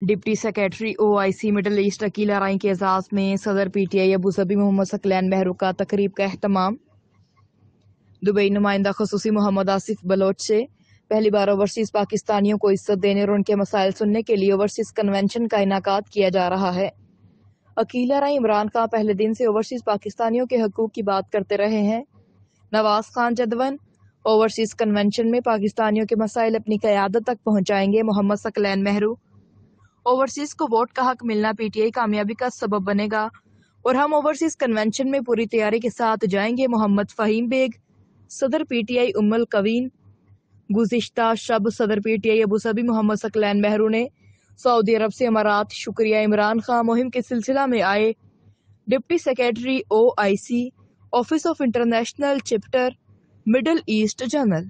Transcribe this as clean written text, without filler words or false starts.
Deputy secretary OIC middle east Aqeel Arain کے اعزاز میں صدر PTI ابوظبی محمد ثقلین مہرو کا تقریب کا اہتمام۔ دبئی نمائندہ خصوصی محمد آصف بلوچ سے پہلی بار اوورسیز پاکستانیوں کو عزت دینے اور ان کے مسائل سننے کے لیے اوورسیز کنونشن کا انعقاد کیا جا رہا ہے۔ عقیل ارائیں عمران خان پہلے دن سے اوورسیز پاکستانیوں کے حقوق کی بات کرتے رہے ہیں۔ نواز خان جدون اوورسیز کنونشن میں پاکستانیوں کے مسائل اپنی قیادت تک پہنچائیں گے۔ محمد ثقلین مہرو: اوورسیز کو ووٹ کا حق ملنا PTI کامیابی کا سبب بنے گا اور ہم اوورسیز کنونشن میں پوری تیاری کے ساتھ جائیں گے۔ محمد فہیم بیگ، صدر PTI القوین: گزشتہ شب صدر PTI ابوظبی محمد ثقلین مہرو نے سعودی عرب سے امارات شکریہ عمران خان مہم کے سلسلہ میں آئے deputy secretary OIC office of international chapter middle east general